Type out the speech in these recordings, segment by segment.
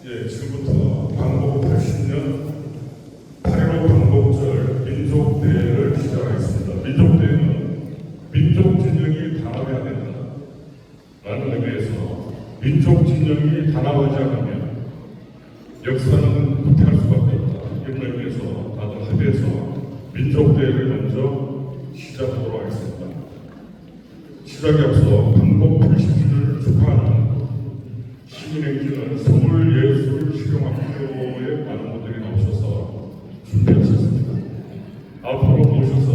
예, 지금부터 광복 80년 8.15 광복절 민족대회를 시작하겠습니다. 민족대회는 민족 진영이 단합해야 된다 라는 의미에서 민족 진영이 단합하지 않으면 역사는 후퇴할 수밖에 없다. 이런 의미에서 다들 합의해서 민족대회를 먼저 시작하도록 하겠습니다. 시작에 앞서 광복 80주년을 축하하는 시민행진은 서울예술실용학교에 많은 분들이 나오셔서 준비하셨습니다. 앞으로 모셔서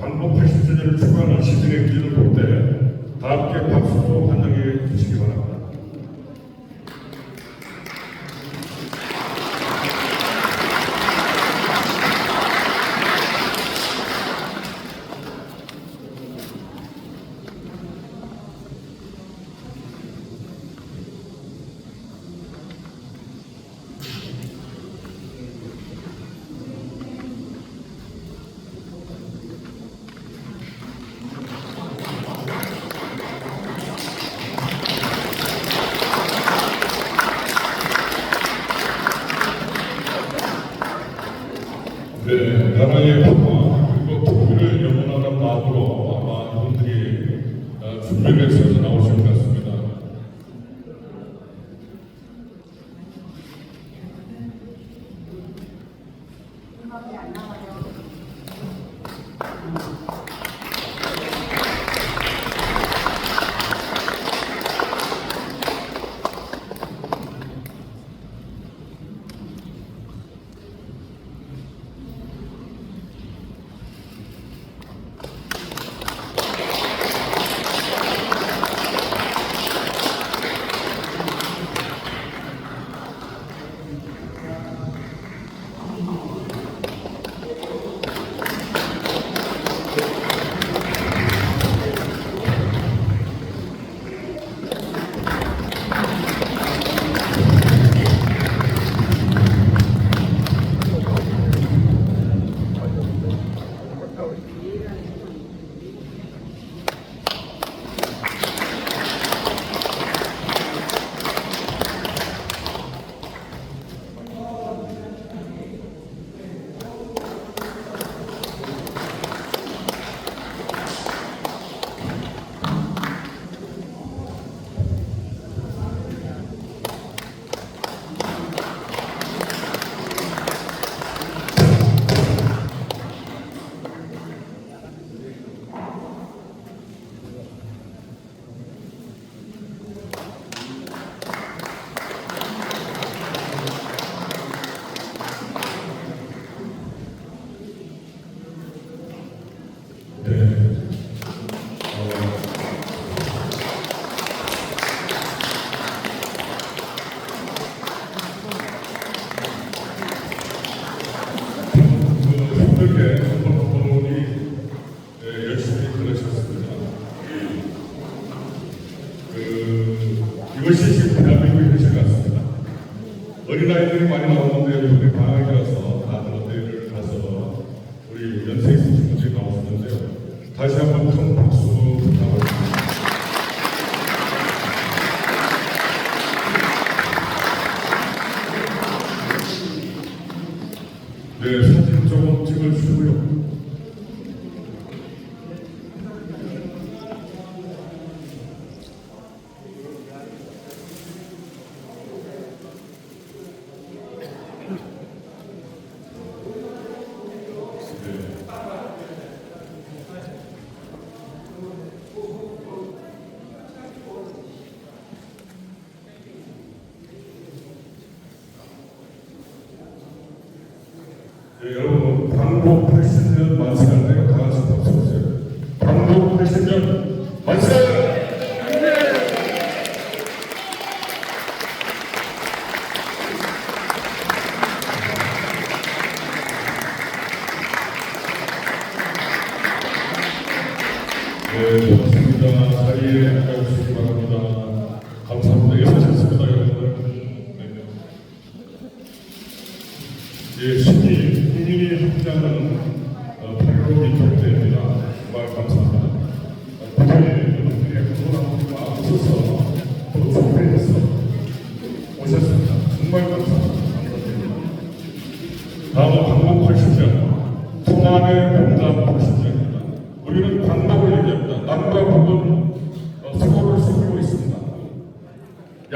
광복 80주년을 축하하는 시민행진을 볼 때 다 함께 박수로 환영해 주시기 바랍니다. 네, 나라의 평화 그리고 통일을 영원하는 마음으로 아마 이분들이 준비를 해서 나오실 것 같습니다. 음악이 안 나와요. 힘들게 한번 부모님이 열심히 그러셨습니다. 이것이 지금 대한민국의 현실 같습니다. 어린아이들이 많이 나오는데 우리 방학이라서 다들 어디를 가서 우리 연세 있으신 분들이 나오셨는데요. 다시 한번 큰 박수 부탁드립니다. 네, 사진 조금 찍어주시고요. 네, 여러분, 광복 80년 만세하네요. 다 같이 박수 주세요. 광복 80년 만세! 네, 고맙습니다. 자리에 앉아주시기 바랍니다. 감사합니다. 예쁘셨습니다, 여러분들. 네. 예, 국민이 함께하는 8.15 민족대회입니다. 정말 감사합니다. 부산에 여러분들의 건강한 마음 있어서 또 준비해서 오셨습니다.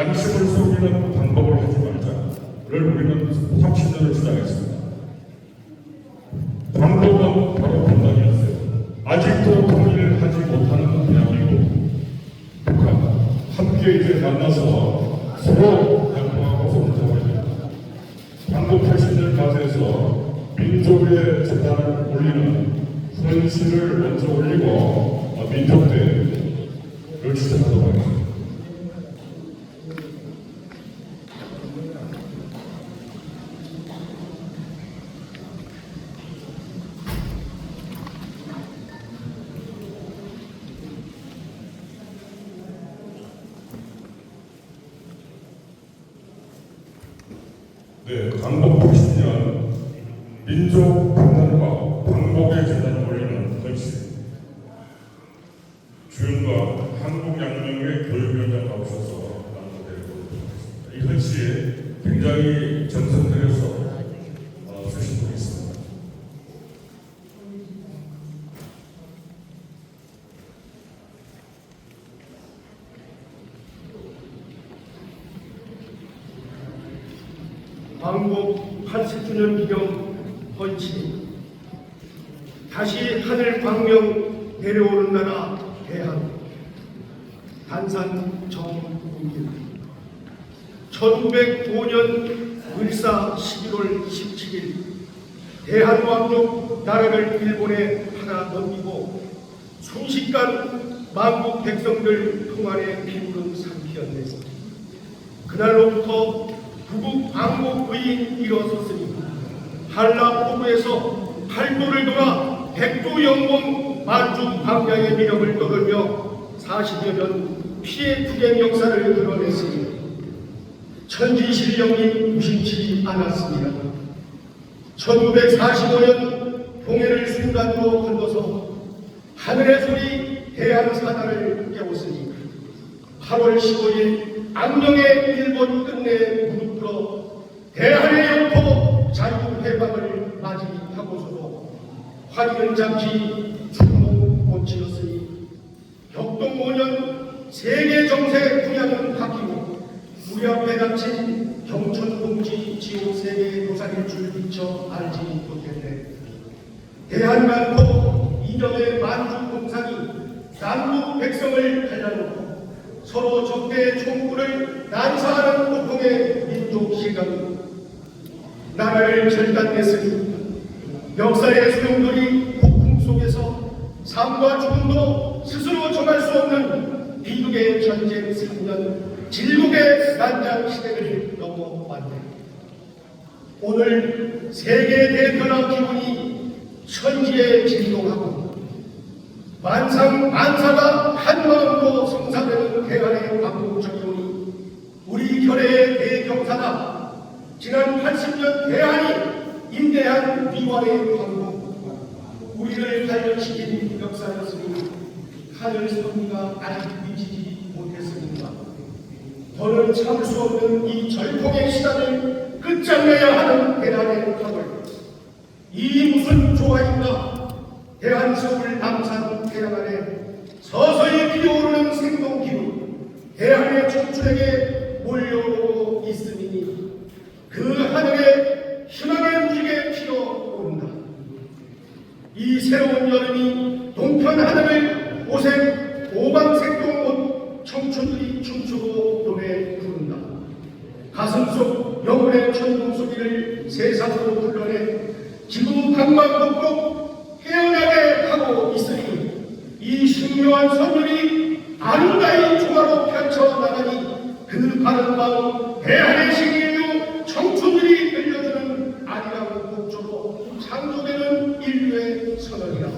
양심을 속이는 방법을 하지 말자를 우리는 30년을 주장했습니다. 방법은 바로 분단이었어요. 아직도 통일을 하지 못하는 대한민국, 북한 함께 이제 만나서 서로 양보하고 성장을 합니다. 광복 80년 맞이해서 민족의 재단을 올리는 헌신을 먼저 올리고 민족대를 시작하도록 하겠습니다. 네, 광복 80년 민족 분단과 광복의 재단을 올리는 헌신. 주연과 한국양명회 교육위원장 나오셔서 나눠드리도록 하겠습니다. 이 헌시에 굉장히 정성 들여서 주신 분이 있습니다. 광복 80주년 기념 헌신. 다시 하늘 광명 내려오는 나라 대한. 단산 정국일. 1905년 을사 11월 17일 대한왕족 나라를 일본에 하나 넘기고 순식간 만국 백성들 통안에 피부른 상기였네. 그날로부터 부국 방국의인 일어섰으니 한라포구에서 팔도를 돌아 백두영봉 만주 방향의 미력을 떠돌며 40여 년 피해 투쟁 역사를 드러냈으니 천지실령이 무심치 않았습니다. 1945년 봉해를 순간으로 건너서 하늘의 소리 대한사단을 깨웠으니 8월 15일 악령의 일본 끝내 무릎 꿇어 대한의 영토 자유해방을 맞이하고서도 화기는 잠시 주목 못 지었으니 격동 5년 세계 정세 분야는 바뀌고 우리 앞에 닥친 경천공지 지옥 세계의 도산일 줄 미처 알지 못했네. 대한만국 이념의 만주공산이 남북 백성을 갈라놓고 서로 적대의 총구를 난사하는 고통의 민족 실감이 나라를 절단냈으니 역사의 소용돌이 폭풍 속에서 삶과 죽음도 스스로 정할 수 없는 비극의 전쟁 3년 질국의 난장 시대를 넘어왔네. 오늘 세계 대변화 기운이 천지에 진동하고 만사가 한마음으로 성사되는 대한의 광복정이오니 우리 결의의 대경사다. 지난 80년 대한이 임대한 미완의 광복, 우리를 단련시킨 역사였으니 하늘 선미가 아직 미치지 못했습니다. 더는 참을 수 없는 이 절통의 시간을 끝장내야 하는 대한의 강을. 이 무슨 조화인가? 대한서울 남산 태양 아래 서서히 피어오르는 생동기운 대한의 춘추에게 몰려오고 있으니 그 하늘에 희망의 무지개 피어오른다. 이 새로운 여름이 동편 하늘을 오색 오방색동 옷 청춘들이 춤추고 노래 부른다. 가슴속 영혼의 천둥 소리를 세상으로 불러내 지구 방방곡곡 깨어나게 하고 있으니 이 신묘한 선율이 아름다이 조화로 펼쳐나가니 그 바른 마음 대한의 신인류 청춘들이 들려주는 아리랑 곡조로 창조되는 인류의 선언이라.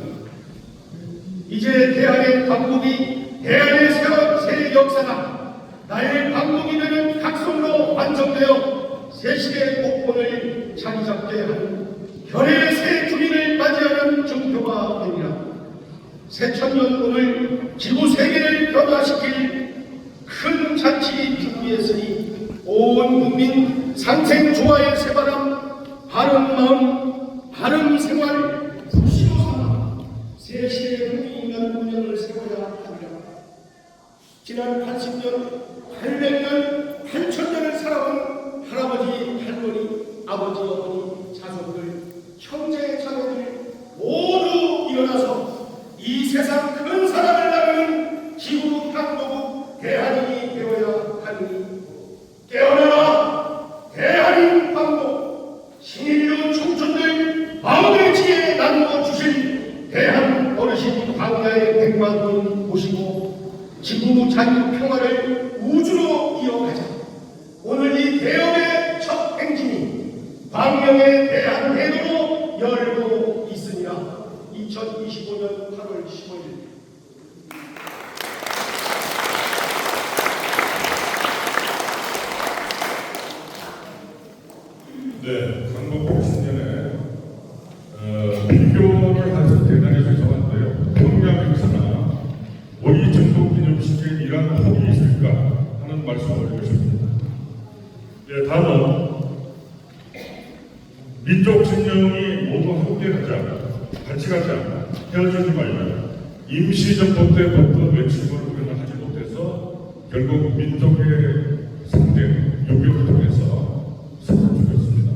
이제 대한의 광복이 대한의 새 역사가 나의 광복이 되는 각성으로 완성되어 새시대 복권을 자리잡게 하는 결의의 새 주민을 맞이하는 증표가 되리라. 새천년 오늘 지구 세계를 변화시킬 큰 잔치 준비했으니 온 국민 상생조화의 새바람, 바른 마음, 바른 생활, 불시로 삼아 새시대의 인간 운영을 세워야 합니다. 지난 80년, 800년 아버지, 어머니, 자손들, 형제, 자매들 모두 일어나서 이 세상 큰 사랑을 나누는 지구 향도국 대한민국이 되어야 하니 깨어나라 대한민국 광도 신인류 청춘들 마음의 지혜에 나누어 주신 대한 어르신 광야의 백만분 모시고 지구 자유 평화를 우주로 이어가자. 오늘 이 대업의 첫 행진이 광명의 대한 대도로 열고 있으니라. 2025년 8월 15일 네, 강북 복신년에 비교를 해서 대단히 죄송한데요. 동양 행사나 우리 전통기념식에 이러한 폭이 있을까 하는 말씀을 드리고 싶습니다. 예, 다음은 민족 진영이 모두 함께 가자, 같이 가자, 헤어지지 말자. 임시정부 때부터 외침을 우리는 하지 못해서 결국 민족의 상대, 유교를 통해서 죽였습니다.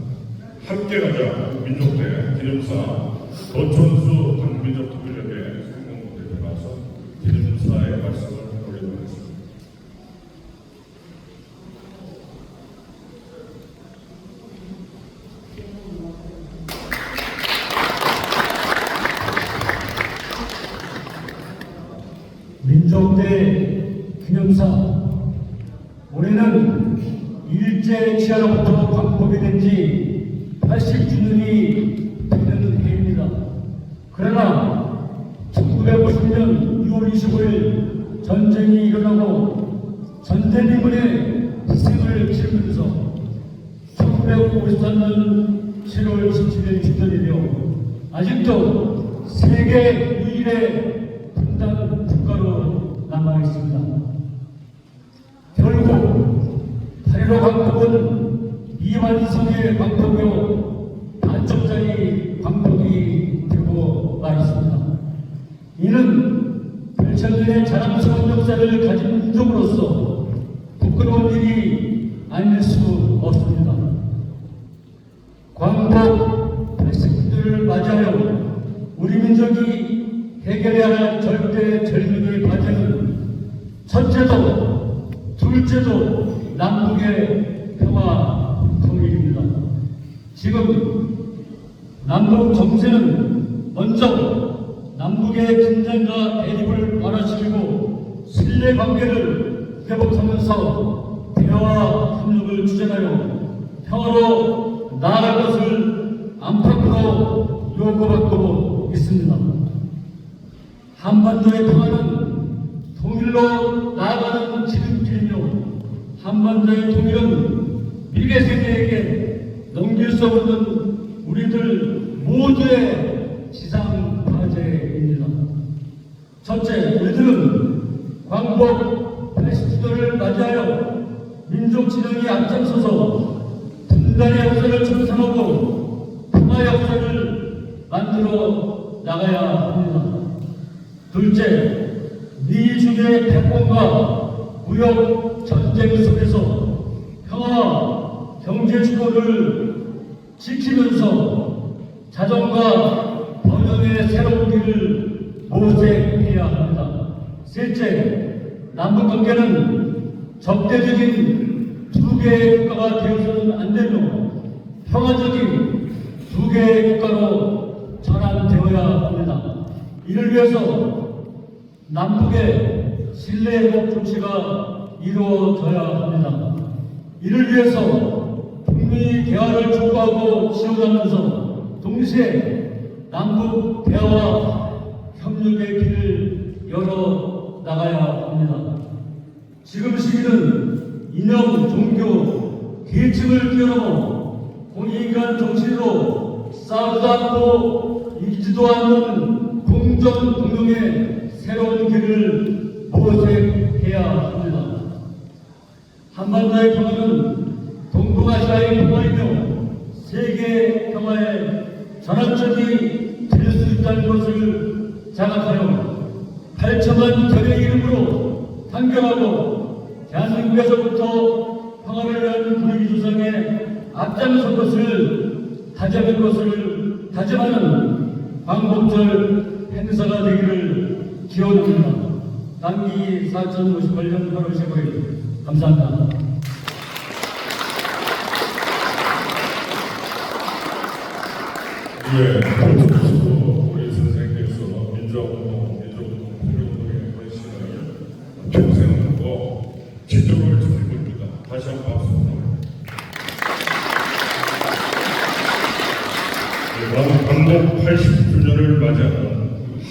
함께 가자 민족대 기념사 도천수 반민족 통일협회 상공대표 나와서 기념사의 말씀을 올리도록 하겠습니다. 민족대 기념사 올해는 일제 치하로부터 광복이 된 지 80주년이 되는 해입니다. 그러나 1950년 6월 25일 전쟁이 일어나고 전대미군의 희생을 치르면서 1953년 7월 17일 주전이 되어 아직도 세계 유일의 분단 국가로 남아있습니다. 결국 8.15 광복은 이완성의 광복으로 반쪽짜리 광복이 되고 말았습니다. 이는 8,000년의 자랑스러운 역사를 가진 민족으로서 부끄러운 일이 아닐 수 없습니다. 광복 80주년을 맞이하여 우리 민족이 해결해야 할 절대 절명의 과제는 첫째도 둘째도 남북의 평화 통일입니다. 지금 남북 정세는 먼저 남북의 긴장과 대립을 완화시키고 신뢰 관계를 회복하면서 대화와 협력을 주장하여 평화로 나아갈 것을 안팎으로 요구받고 있습니다. 한반도의 평화는 통일로 나아가는 지름길이며 한반도의 통일은 미래 세대에게 넘길 수 없는 우리들 모두의 지상 과제입니다. 첫째, 우리들은 광복 80주년을 맞이하여 민족 진영이 앞장서서 분단의 역사를 청산하고 평화 역사를 만들어 나가야 합니다. 둘째, 미중의 패권과 무역 전쟁 속에서 평화와 경제 주거를 지키면서 자정과 번영의 새로운 길을 모색해야 합니다. 셋째, 남북관계는 적대적인 두 개의 국가가 되어서는 안 되며 평화적인 두 개의 국가로 전환되어야 합니다. 이를 위해서 남북의 신뢰 회복 조치가 이루어져야 합니다. 이를 위해서 북미 대화를 촉구하고 지원하면서 동시에 남북 대화와 협력의 길을 열어 나가야 합니다. 지금 시기는 이념, 종교, 계층을 뛰어넘어 공인간 정신으로 싸우지도 않고 이기지도 않는 공정 공동의 새로운 길을 모색해야 합니다. 한반도의 평화는 동북아시아의 평화이며 세계 평화의 전환점이 될 수 있다는 것을 자각하여 8천만 결의 이름으로 단결하고 대한민국에서부터 평화를 위한 분위기 조성에 앞장선 것을 다짐하는 광복절 행사가 되기를 기원합니다. 남기 4058년 8월 15일 감사합니다. 예, 보통수 우리 선생님께서 민주운동의 헌신을 평생 하고 지도를 지킬 겁니다. 다시 한번 박수 부탁드립니다. 광복 80주년을 맞이하는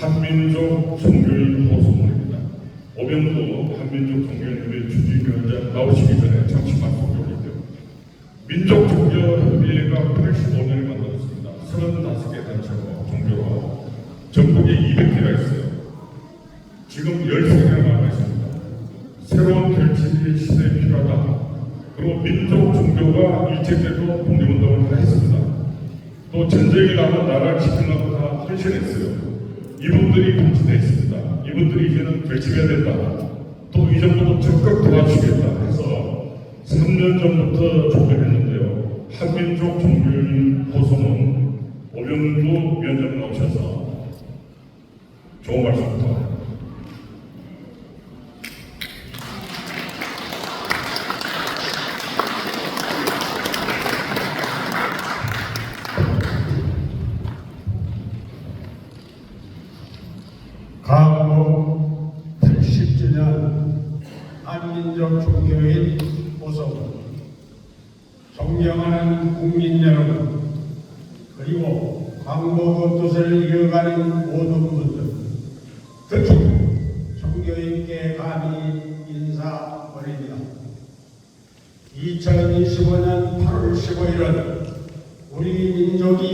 한민족 종교인 호소문입니다. 오병도 한민족 종교인협의 주지위원장 나오시기 전에 잠시 말씀드릴게요. 민족 종교협의회가 85년에 만들었습니다. 35개 단체고 종교가 전국에 200개가 있어요. 지금 13개가 남아 있습니다. 새로운 결집이 시대에 필요하다. 그리고 민족 종교가 일제때도 독립운동을 다 했습니다. 또 전쟁이 나면 나라를 지키려고 다 헌신했어요. 이분들이 공치되어 있습니다. 이분들이 이제는 결집해야 된다. 또 이 정도도 적극 도와주겠다 해서 3년 전부터 조별했는데요. 한민족 종교인 호소문 오병두 위원장 나오셔서 좋은 말씀 부탁드립니다. 광복 80주년 한민족 종교인 호소문, 존경하는 국민 여러분, 그리고 광복의 뜻을 이어가는 모든 분들, 특히 종교인께 감히 인사드립니다. 2025년 8월 15일은 우리 민족이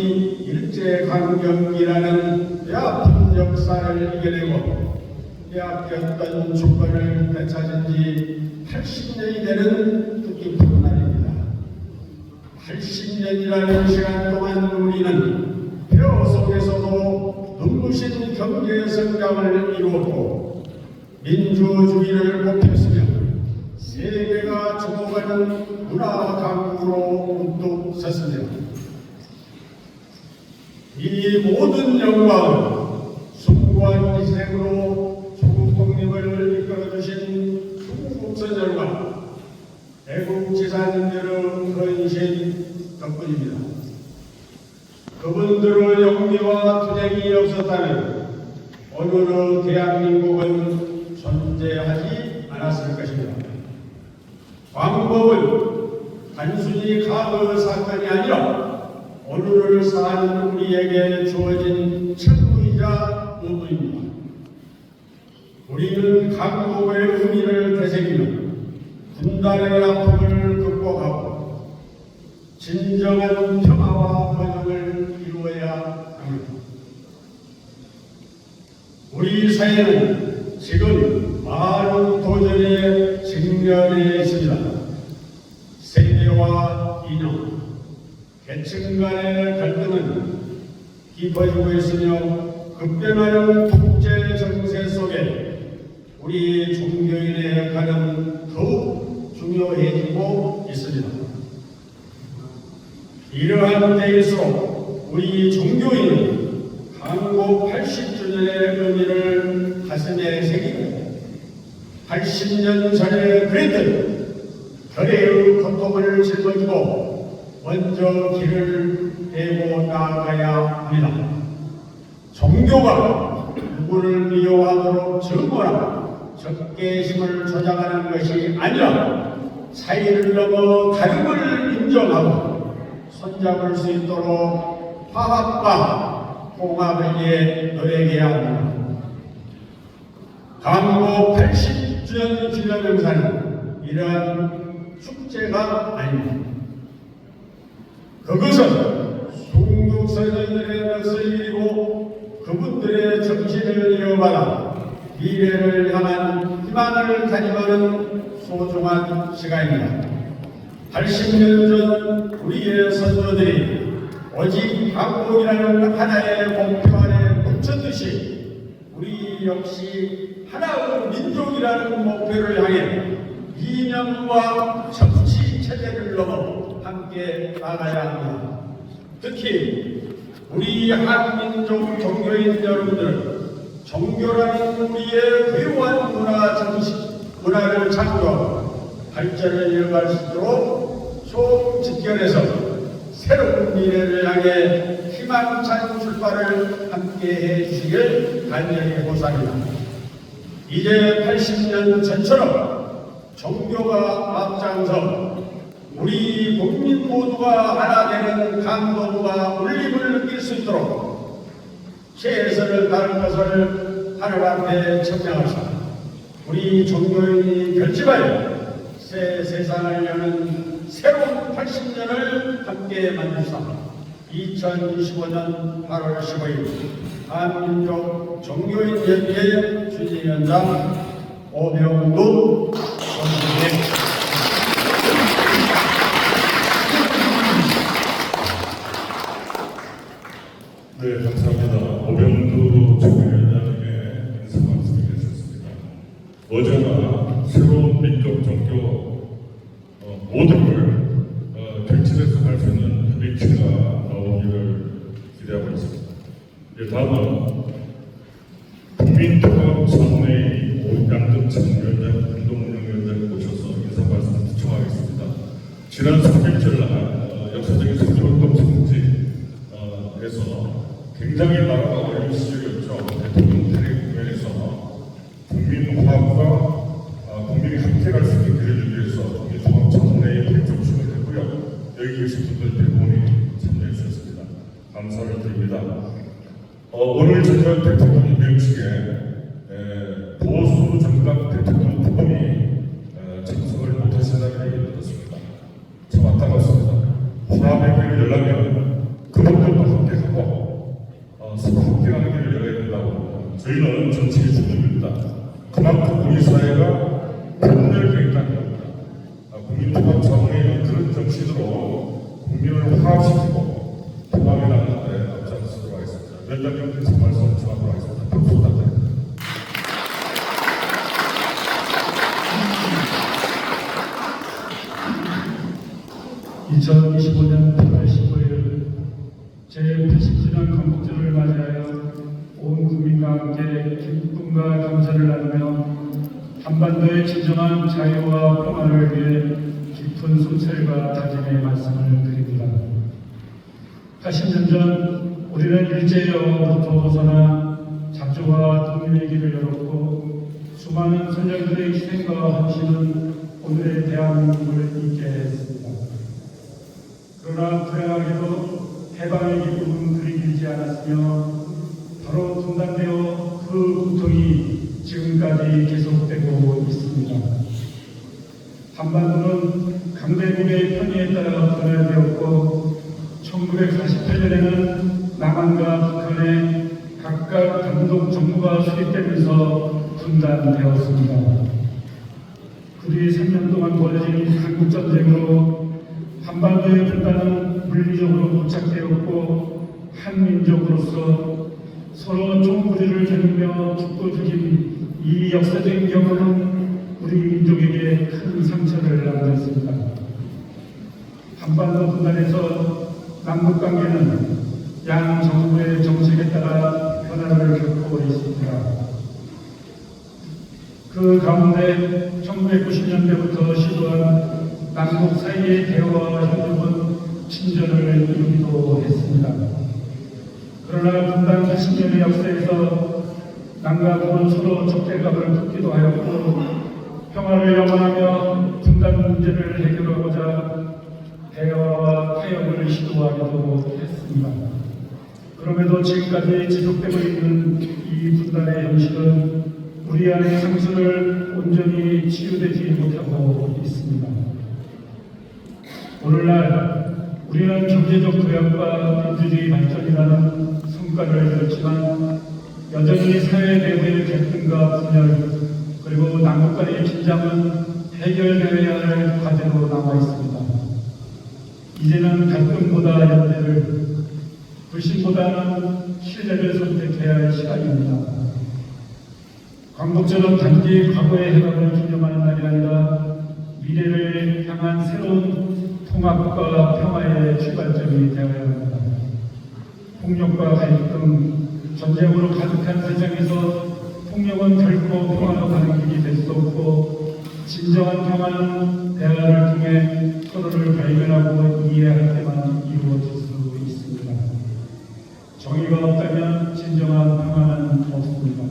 일제강점기라는 뼈아픈 역사를 이겨내고 빼앗겼던 주권을 되찾은 지 80년이 되는 뜻깊은 날입니다. 80년이라는 시간 동안 우리는 폐허 속에서도 눈부신 경제 성장을 이루었고 민주주의를 높였으며 세계가 주목하는 문화 강국으로 우뚝 섰습니다. 이 모든 영광은 숭고한 희생으로 조국 독립을 이끌어주신 수국선열과 애국지산들의 헌신 덕분입니다. 그분들의 용기와 투쟁이 없었다면 오늘의 대한민국은 존재하지 않았을 것입니다. 광복은 단순히 과거 사건이 아니라 오늘을 사는 우리에게 주어진 책무이자 의무입니다. 우리는 광복의 의미를 되새기며 분단의 아픔을 극복하고 진정한 평화와 번영을 이루어야 합니다. 우리 사회는 지금 많은 도전에 직면해 있습니다. 세계와 이념, 계층 간의 갈등은 깊어지고 있으며 급변하는 국제 정세 속에 우리 종교인의 역할은 더욱 중요해지고 있습니다. 이러한 때일수록 우리 종교인은 광복 80주년의 의미를 가슴에 새기고 80년 전에 그랬듯 결의의 고통을 짊어지고 먼저 길을 대고 나아가야 합니다. 종교가 누구를 미워하도록 증오하고 적개심을 조장하는 것이 아니라 차이를 넘어 다름을 인정하고 손잡을 수 있도록 화합과 통합을 위해 노력해야 합니다. 광복 80주년 기념 행사는 이러한 축제가 아닙니다. 그것은 순국선열들의 넋을 이루고 그분들의 정신을 이어받아 미래를 향한 희망을 다짐하는 소중한 시간입니다. 80년 전 우리의 선조들이 오직 광복이라는 하나의 목표 안에 묻혔듯이 우리 역시 하나의 민족이라는 목표를 향해 이념과 정치 체제를 넘어 함께 나가야 합니다. 특히 우리 한민족 종교인 여러분들, 종교라는 우리의 고유한 문화를 창조하고 발전을 이어갈 수 있도록 총집결해서 새로운 미래를 향해 희망찬 출발을 함께해 주시길 간절히 호소합니다. 이제 80년 전처럼 종교가 앞장서 우리 국민 모두가 하나 되는 감동과 울림을 느낄 수 있도록 최선을 다할 것을 하늘 앞에 청량하사 우리 종교인이 결집하여 새 세상을 여는 새로운 80년을 함께 만들사 2025년 8월 15일 한민족 종교인연대 주지위원장 오병돈 선생님. 네, 감사합니다. 오병두 총회장에게 인사 말씀을 드렸습니다. 어제가 새로운 민족 종교 모두를 결집해서 할 수 있는 협의체가 나오기를 기대하고 있습니다. 다음은 국민통합 자문회의 양등찬 위원장, 운동운영위원장을 모셔서 인사 말씀을 부청하겠습니다. 지난 3일절 날 역사적인 선거운동 성지에서 굉장히 나라가 어려운 시절이었죠. 대통령 탄핵 국면에서 국민 화합과 국민이 함께 갈 수 있는 길을 위해서 국민통합 자문회의 결정식을 했고요. 여기 계신 분들 대부분이 참여해 주셨습니다. 감사를 드립니다. 오늘 저녁 대통령 임명식에 보수 정당 대통령 두 분이 참석을 못하신다는 얘기를 들었습니다. 참 안타깝습니다. 화합의 길을 열려면 그분들도 함께하고 서로 함께하는 길을 열어야 된다고. 저희는 정치의 주범입니다. 그만큼 우리 사회가 분열되어 있다는 겁니다. 국민통합 자문회의는 그런 정신으로 국민을 화합시키고 통합에 나가는데 앞장서도록 하겠습니다. 위원장님 인사 말씀 전하도록 하겠습니다. 박수 부탁드립니다. 2025년 8월 15일 제80주년 건국절을 맞이하여 온 국민과 함께 기쁨과 감사를 나누며 한반도의 진정한 자유와 평화를 위해 깊은 소철과 다짐의 말씀을 드립니다. 80년 전 우리는 일제여로부터 벗어나 자주와 독립의 길을 열었고 수많은 선열들의 희생과 헌신은 오늘의 대한민국을 있게 했습니다. 그러나 불행하게도 해방의 기쁨은 그리 길지 않았으며 바로 분단되어 그 고통이 지금까지 계속되고 있습니다. 한반도는 강대국의 편의에 따라 분열되었고 1948년에는 남한과 북한에 각각 단독 정부가 수립되면서 분단되었습니다. 그 뒤 3년 동안 벌어진 한국전쟁으로 한반도의 분단은 물리적으로 고착되었고 한민족으로서 서로 총부리를 겨누며 죽고 죽인 이 역사적인 경험은 우리 민족에게 큰 상처를 남겼습니다. 한반도 분단에서 남북관계는 양 정부의 정책에 따라 변화를 겪고 있습니다. 그 가운데 1990년대부터 시도한 남북 사이의 대화와 협력은 친전을 이루기도 했습니다. 그러나 분단 80년의 역사에서 남과 북은 서로 적대감을 품기도 하였고 평화를 염원하며 분단 문제를 해결하고자 대화와 타협을 시도하기도 했습니다. 그럼에도 지금까지 지속되고 있는 이 분단의 형식은 우리 안의 상처를 온전히 치유되지 못하고 있습니다. 오늘날 우리는 경제적 도약과 민주주의 발전이라는 성과를 이뤘지만 여전히 사회 내부의 갈등과 분열 그리고 남북 간의 긴장은 해결되어야 할 과제로 남아 있습니다. 이제는 갈등보다 연대를, 불신보다는 신뢰를 선택해야 할 시간입니다. 광복절은 단지 과거의 해방을 기념하는 날이 아니라 미래를 향한 새로운 통합 통합과 평화의 출발점이 되어야 합니다. 폭력과 갈등, 전쟁으로 가득한 세상에서 폭력은 결코 평화로 가는 길이 될 수 없고, 진정한 평화는 대화를 통해 서로를 발견하고 이해할 때만 이루어질 수 있습니다. 정의가 없다면 진정한 평화는 없습니다.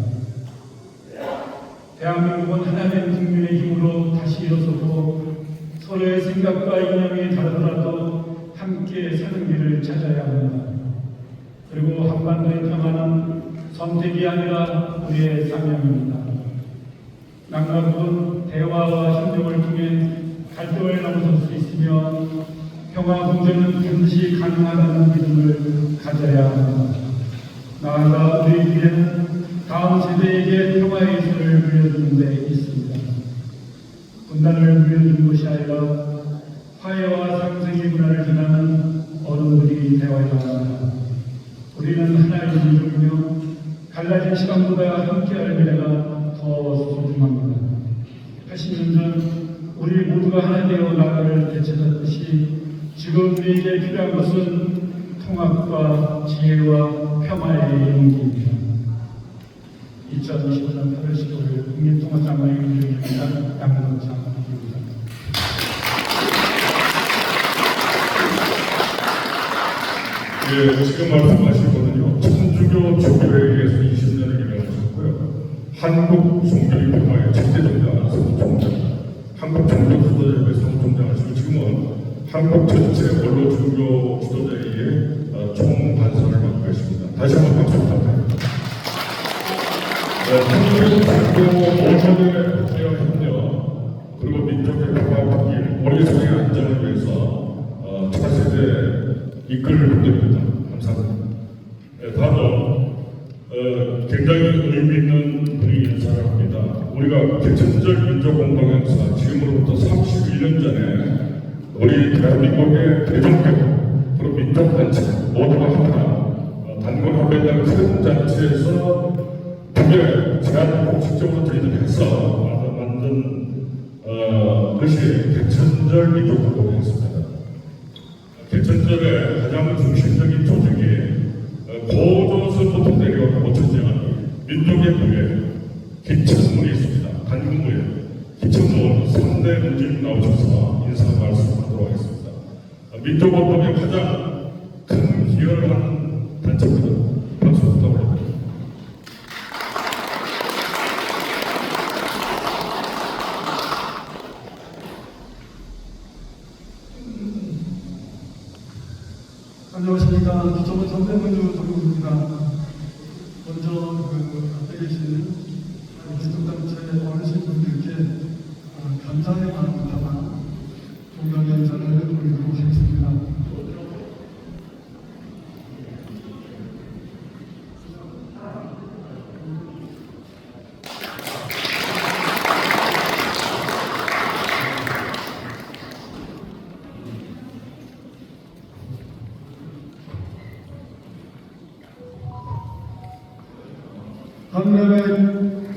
대한민국은 하나된 국민의 힘으로 다시 일어서고 서로의 생각과 이념이 다르더라도 함께 사는 길을 찾아야 합니다. 그리고 한반도의 평화는 선택이 아니라 우리의 사명입니다. 남북은 대화와 협력을 통해 갈등을 넘어설 수 있으며 평화 공존은 반드시 가능하다는 믿음을 가져야 합니다. 나아가 우리 미래는 다음 세대에게 평화의 기술을 물려주는 데 있습니다. 분단을 물려주는 것이 아니라 화해와 상생의 문화를 전하는 어른들이 되어야 합니다. 우리는 하나의 민족이며 갈라진 시간보다 함께할 미래가 더 소중합니다. 80년 전 우리 모두가 하나 되어 나라를 되찾았듯이 지금 우리에게 필요한 것은 통합과 지혜와 평화의 용기입니다. 2025년 8월 15일 국민통합장관의 임명입니다. 양동창입니다. 예, 지금 말씀하시거든요. 천주교 조교에 의해서 20년을 임명하셨고요. 한국 종교의 평화의 첫째 정당 사무총장, 한국 종교 지도자협회 사무총장하시고 지금은 한국 전체 원로 종교 지도자에 의해 총반사를 맡고 계십니다. 다시 한번 박수 부탁드립니다. 한국 종교 모선의 대화 협력 그리고 민족의 평화와 길, 머릿속의 안정을 위해서 차세대 이끌을 분들입니다. 감사합니다. 다음은 굉장히 의미 있는 분이 인사를 합니다. 우리가 개천절 민족공동행사 지금으로부터 31년 전에 우리 대한민국의 대종교 그리고 민족단체 모두가 하나 단권합의당 큰 잔치에서 그게 제안을 공식적으로 저희들이 해서 만든 것이 개천절 민족공동행사입니다. 개천절의 가장 중심적인 조직이 고조선부터 내려오는 5천년 민족의 무예, 기천문이 있습니다. 간군무예, 기천문 3대 문집 나오셔서 인사 말씀하도록 하겠습니다. 민족운동에 가장 큰 기여를 한 단체입니다. 박수 부탁드립니다. 안녕하십니까. 기초문 선대문주 정국입니다. 먼저 앞에 계신 기독단체 어르신분들께 감사의 마음을 담아 존경의 인사를 올리도록 하겠습니다.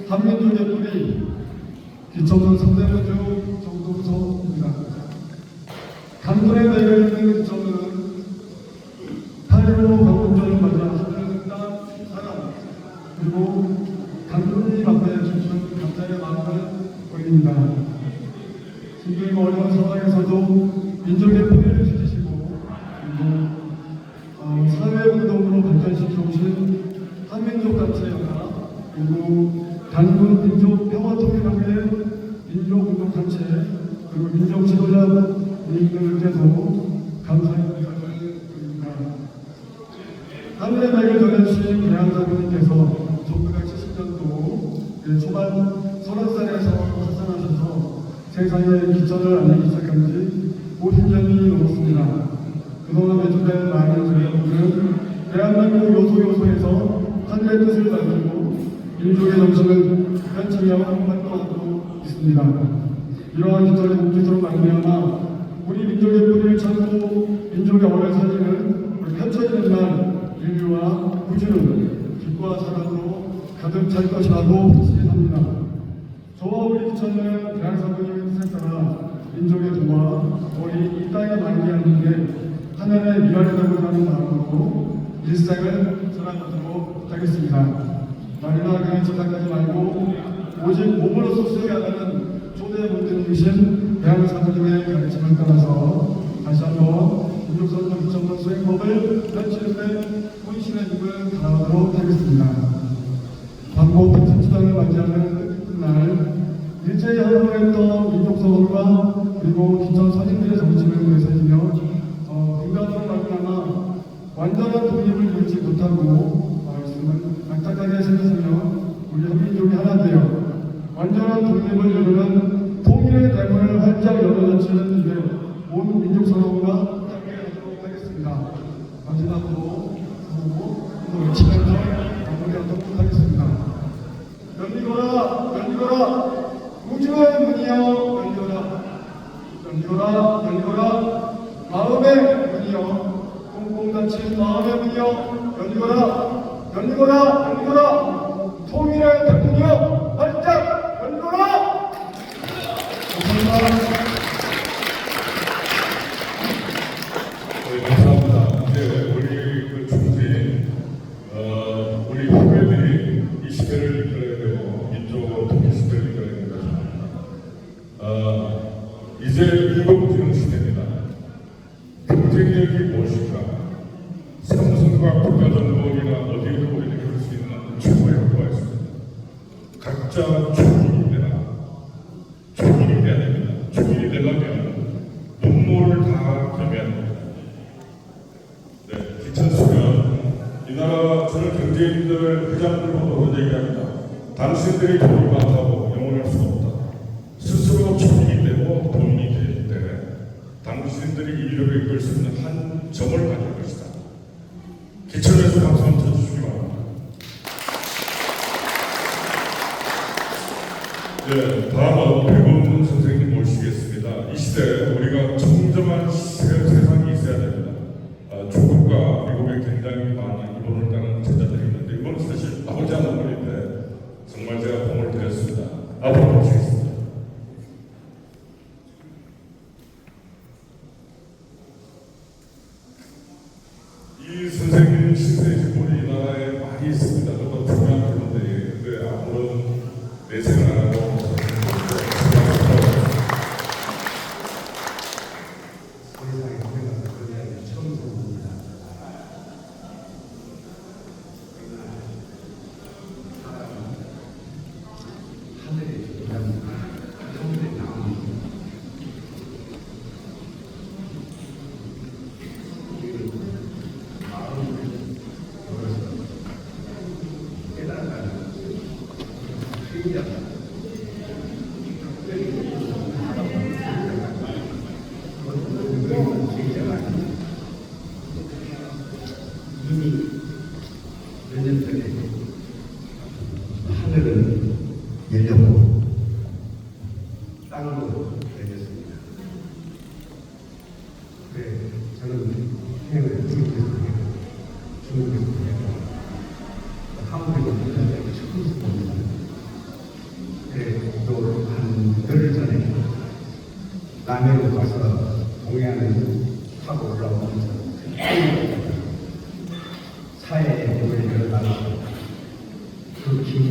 한민족의 뿌리 기초문 선대문주 정동서입니다. 강군에 내려있는 기초문은 8.15 광복절을 맞아 하늘을 땅 사랑 그리고 강군님 앞에 주시는 감사의 마음을 보입니다. 지금 어려운 상황에서도 민족의 뿌리를 지키시고 그리고 사회운동으로 발전시켜 오신 한민족 단체였나 그리고 단군 민족 평화통일학회 민족운동단체 그리고 민족 지도자님들께도 감사의 말씀을 드립니다. 하늘의 맥을 전해주신 대한사부님께서 1970년도 초반 30살에서 출산하셔서 세상에 기천을 알리기 시작한 지 50년이 넘었습니다. 그동안 매주된 많은 저희들은 대한민국 요소에서 하늘의 뜻을 가지고 민족의 정신을 펼치며 활동하고 있습니다. 이러한 기초로 말미암아 우리 민족의 뿌리를 찾고 민족의 언어를 살리는 펼쳐지는 날 인류와 우주는 빛과 사랑으로 가득 찰 것이라고 확신합니다. 저와 우리 기천은 대한사부님의 뜻에 따라 민족의 도와 우리 이 땅에 만기하는 게 하늘의 미랄이라고 하는 마음으로 일생을 살아가도록 하겠습니다. 말이나 그의 전까지 말고 오직 몸으로서 수행하는 초대 모델이신 대한사부님의 가르침을 따라서 다시 한번 민족선거 2000번 수행법을 현실에 혼신의 힘을 다하도록 하겠습니다. 광고 백진주당을 맞이하는 날 일제히 허용했던 민족선거가 그리고 기존 선임들의 정치를 되새기며 인간으로 말미암아 완전한 독립을 이루지 못하고 있음은 안타깝게 생각하며 우리 한민족이 하나 되어 완전한 독립을 이루는 통일의 대문을 활짝 열어젖히는 일에 온 민족선거가 함께하도록 하겠습니다. 마지막으로 외치면서 마무리하도록 하겠습니다. 열리거라 열리거라 우주의 문이여 열리거라 열리거라 열리거라 마음의 문이여 꽁꽁 닫힌 마음의 문이여 열리거라 열리거라 열리거라 통일의 대문이여 활짝 열리거라. 감사합니다. 네, 감사합니다. 이제 우리 그 총재, 우리 후배들이 이 시대를 이끌어야 되고 민족 통일 시대를 이끌어야 된다. 이제 인공지능 시대입니다. 경쟁력이 무엇인가? 삼성과 국가정보원이나 어디에도 우리는 그럴 수 있는 최고의 효과가 있습니다. 각자 총인이 돼야 됩니다. 총인이 되려면 눈물을 다 겸해야 됩니다. 네, 귀찮으시면 이 나라 저는 경제인들 회장들보다 얘기합니다. 당신들이 돈이 많다고 영원할 수 없다. 스스로 총인이 되고 돈이 될 때 당신들이 인류를 이끌 수 있는 한 점을 가질 것이다. 기천에서 박수 한번 쳐주시기 바랍니다. 네, 다음은 백원문 선생님 모시겠습니다. 이 시대에 우리가 청정한 세상이 있어야 됩니다. 중국과 미국에 굉장히 많은 이론을 따르는 제자들이 있는데 이건 사실 나오지 않은 분인데 정말 제가 공을 드렸습니다. 앞으로 모시겠습니다. 이 선생님 신세이신 분이 이 나라에 많이 있습니다. 그것도 중요한 분인데 근데 아무런 내색을 안 하고 세상에 우리가 그런 처음 봅니다. 하늘에 그냥 하늘에 나오는 마음을 열어서 깨달아가는 신기하다. 이미 몇 년 전에 하늘은 열렸고 땅도 열렸습니다. 그래 저는 해외를 중국에서 한국에서 못한 적이 처음 있습니다. 그래 또한 열흘 전에 남해로 가서 동해안을 타고 올라오면서 사회의 문을 열어달라고 그 힘이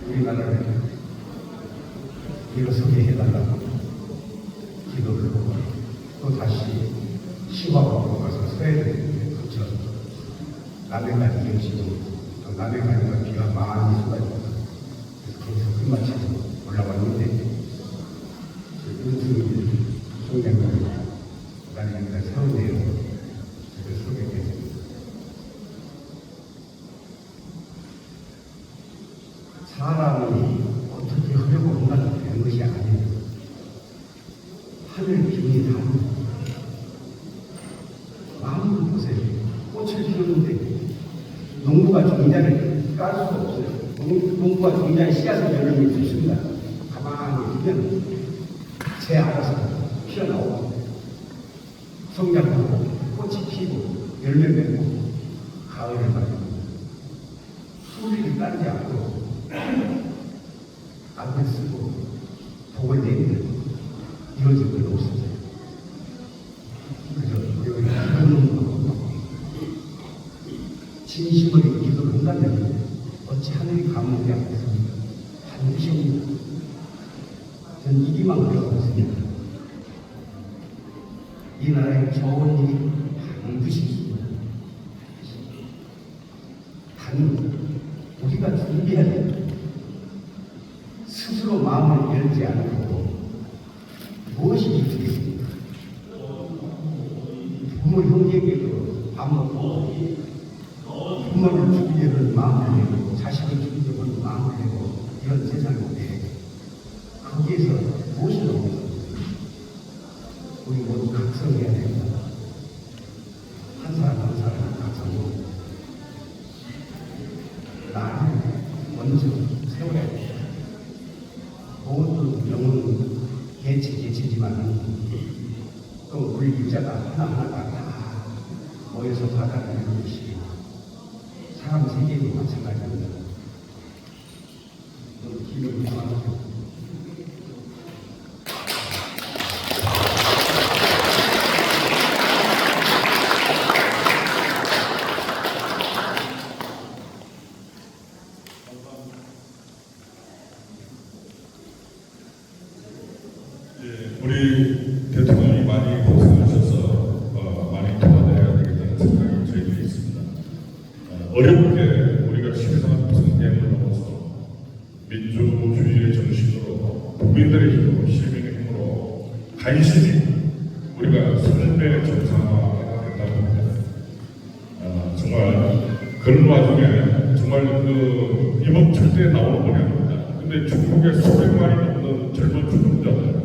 우리나라를 일어서게 해달라고 기도를 하고 또 다시 시화로 가서 서해를 거쳐 남해까지 이어지고 또 남해까지가 비가 많이 쏟아집니다. 그래서 거기서 끝마치고 올라왔는데 윤승일 총장님 그다음에 서울대에서 저를 소개했습니다. 사람이 어떻게 하려고 뭔가를 되는 것이 아니에요. 하늘 기운이 다릅니다. 마음을 보세요. 꽃을 피우는데 농부가 종자를 깔 수가 없어요. 농부가 종자에 씨앗을 열는 게 있습니다. 가만히 두면 새 알아서 피어나오고 성장하고 꽃이 피고 열매 맺고 가을을 맞고 수리를 따르지 않고 아주 이루어진 건 없었어요. 그래서 이거는 진심으로 기도를 한다면 어찌 하늘이 감옥이 않겠습니까? 반드시 옵니다. 전 이기만 어려웠습니다. 이 나라에 좋은 일이 반드시 있습니다. 단 우리가 준비해야 됩니다. 스스로 마음을 열지 않고 무엇이 있겠습니까? 부모 형제에게도 밥 먹고 부모를 죽이려는 마음을 내고 자식을 죽이려는 마음을 내고 이런 세상인데 거기에서 무엇이 나옵니까? 우리 모두 각성해야 됩니다. 한 사람 한 사람 각성으로 나를 먼저 세워야 됩니다. 모든 영혼은 개체지만 또 우리 유자가 하나하나가 다 모여서 바다를 이루듯이 사람 세계도 마찬가지입니다. 기름이 많아서 우리 대통령이 많이 고생하셔서 많이 도와드려야 되겠다는 생각이 저희들이 있습니다. 어렵게 우리가 12상 평생을 넘어서 민주주의의 정신으로 국민들의 힘으로 시민의 힘으로 간신히 우리가 삶의 정상화했다고 합니다. 정말 그런 와중에 정말 그 임업철대에 나오는 분이 아닙니다. 근데 중국에 수백만이 넘는 젊은 주동자들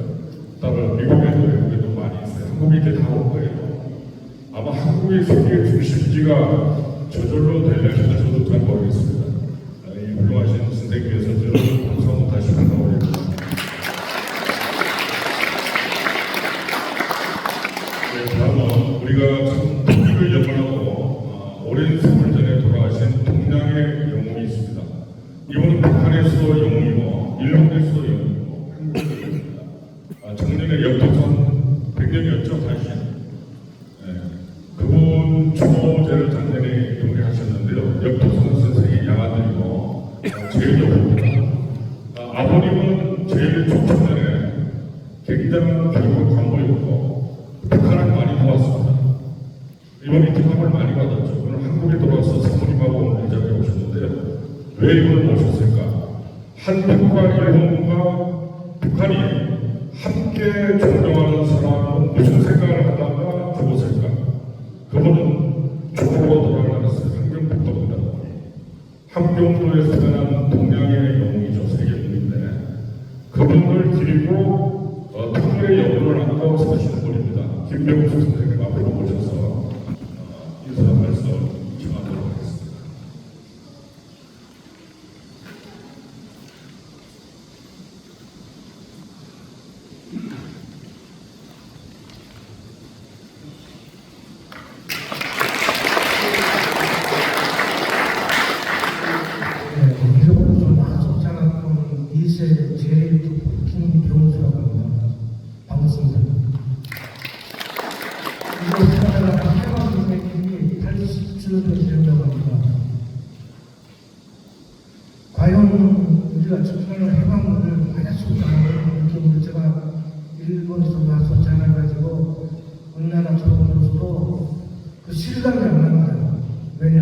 따로 미국에도 외국에도 많이 있어요. 한국이 이렇게 다 올 거예요. 아마 한국의 세계 중심지가 저절로 되려면 저도 잘 모르겠습니다. 이 훌륭하신 선생님께서 저는 방송 다시 반가워드립니다. 네, 다음은 우리가 참 통일을 염원하고 오랜 세월 전에 돌아가신 동양의 영웅이 있습니다. 이분은 북한에서도 영웅이고 일본에서도 영웅이고 한국에서도 영웅입니다. 작년에 역도선 100년이었죠, 사실. 그분 추모제를 작년에 동행하셨는데요. 역도선 선생이 양아들이고 제일 영웅입니다. 아버님은 제일 초청년에 굉장한 가족 관보였고 북한을 많이 도왔습니다. 이번에 기감을 많이 받았죠. 오늘 한국에 돌아와서 사모님하고 오늘 이 자리에 오셨는데요. 왜 이걸 모셨을까? 한국과 일본과 북한이 함께 존경하는 사람은 무슨 생각을 하다가 죽었을까? 그분은 조국으로 돌아가셨어요. 함경북도입니다. 함경도에 소변한 동양의 영웅이죠. 세계인인데 그분을 기리고 통일의 영혼을 안고 사시는 분입니다. 김병수 선생님 앞으로 모셔서 인사 말씀 전하도록 하겠습니다. 여기서부터 나서 자랐던 2세 제일 김병수라고 합니다. 반갑습니다. 이거 생각하다가 해방 선생님이 87년도 된다고 합니다. 과연 우리가 정말 해방을 하였을까라는 느낌을 제가 일본에서 나서 자라가지고 우리나라 들어오면서도 그 실감이 안 납니다. 왜냐?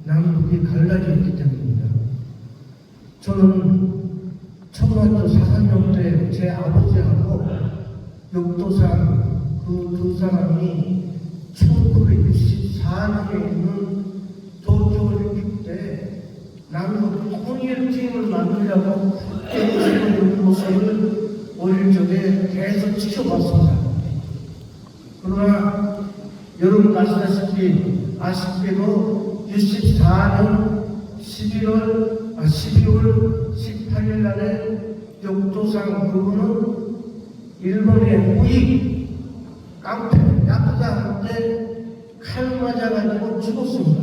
남북이 갈라져 있기 때문입니다. 저는 초등학교 4학년 때 제 아버지하고 역도산 그 두 사람이 1964년에 있는 도쿄올림픽 때 남북 통일팀을 만들려고 국제적인 모습을 어릴 적에 계속 지켜봤습니다. 그러나 여러분 아시다시피도 64년 12월 18일 날에 역도상 그분은 일본의 우익 깡패 야쿠자한테 칼 맞아가지고 죽었습니다.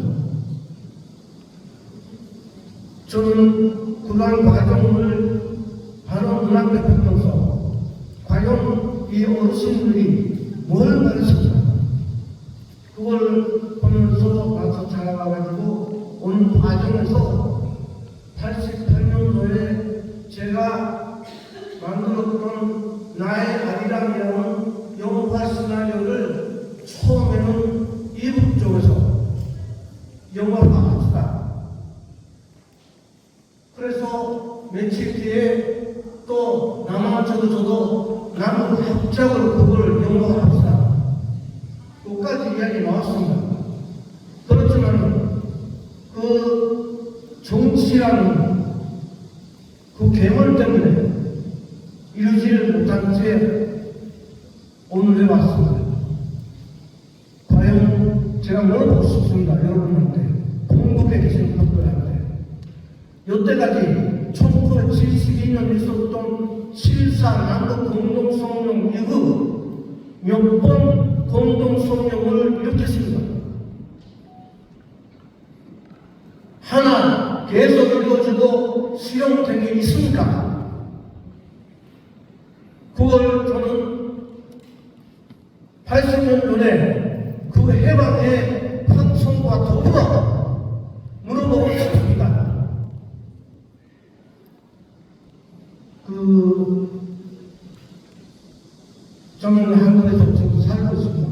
저는 그러한 과정을 바로 문학대표로서 과연 이 어르신들이 뭘 말했을까? 그걸 보면서 나서 자라가지고 온 과정에서 88년도에 제가 만들었던 나의 아리랑이라는 영화 시나리오를 처음에는 이북 쪽에서 영화화합시다. 그래서 며칠 뒤에 또 저도 나는 합작으로 그걸 영화화합시다. 끝까지 이야기 나왔습니다. 그렇지만 그 정치라는 그 괴물 때문에 이루지를 못한 채 오늘에 왔습니다. 과연 제가 물어보고 싶습니다. 여러분한테, 공국에 계신 분들한테. 여태까지 1972년 있었던 7.4 남북 공동성명 이후 몇 번 공동성명을 일으켰습니다. 하나 계속 이루어지고 실현된 게 있습니까? 그걸 저는 80년 전에 그 해방의 환송과 더불어 물어보고 싶습니다. 저는 한국에서 지금 살고 있습니다.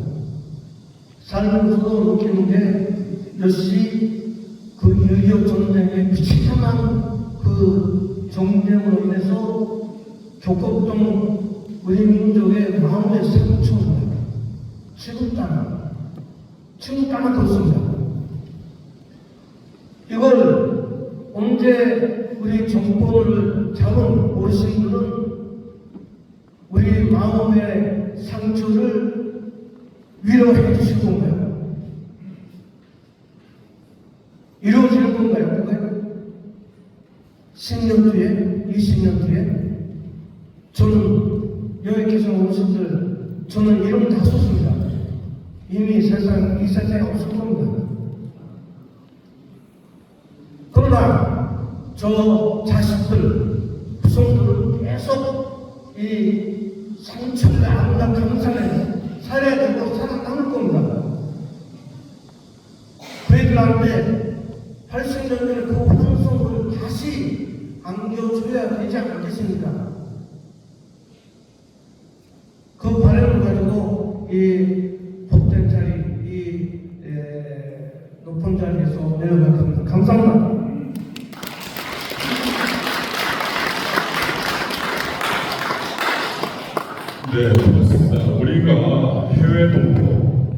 살면서도 느끼는 게 역시 그 6.25 전쟁의 비참한 그 정쟁으로 인해서 겪었던 우리 민족의 마음의 상처입니다. 지금 따라 그렇습니다. 이걸 언제 우리 정권을 잡은 어르신들은 우리 마음의 상처를 위로해 주실 건가요? 이루어질 건가요? 그거요? 10년 뒤에? 20년 뒤에? 저는 여기 계신 어르신들, 저는 이름 다 썼습니다. 이미 이 세상에 없을 겁니다. 그러나 저 자식들, 후손들은 계속 이 상처를 감상해 살아야 되고 살아남을 겁니다. 그 애들한테 80년 전에 그 환송을 다시 안겨줘야 되지 않겠습니까? 그 바람을 가지고 이 복된 자리, 높은 자리에서 내려갈 겁니다. 감사합니다. 네, 반갑습니다. 우리가 해외 동포,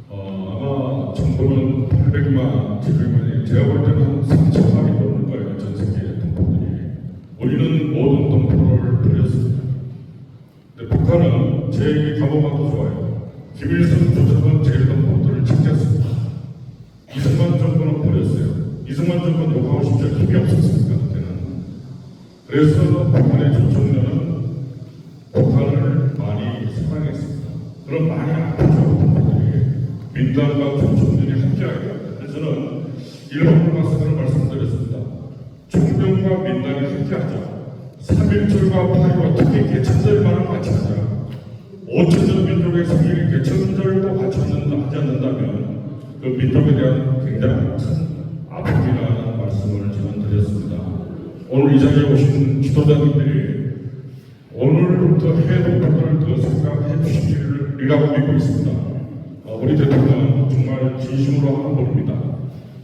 아마 정부는 800만, 700만이, 제가 볼 때는 3,000만이 넘을 거예요, 전 세계 동포들이. 우리는 모든 동포를 버렸습니다. 근데 북한은 제 얘기 가보봐도 좋아요. 김일성 조선은 제일 동포들을 챙겼습니다. 이승만 정부는 버렸어요. 이승만 정부는 욕하고 싶죠. 힘이 없었습니다, 그때는. 그래서 북한의 조총련은 북한을 많이 사랑했습니다. 그럼 많이 아프죠, 동포들이. 민당과 조총련이 함께하게 됩니다. 그래서 저는 일본을 가서 그런 말씀드렸습니다. 총병과 민당이 함께하자. 3.1절과 8.15 특히 개천절만을 같이 하자. 5천년 민족의 생일이 개천절도 같이 하지 않는다면 그 민족에 대한 굉장히 큰 아픔이라는 말씀을 저는 드렸습니다. 오늘 이 자리에 오신 지도자님들이 오늘부터 해외 동포들을 더 생각해 주시기를 믿고 있습니다. 우리 대통령은 정말 진심으로 하는 겁니다.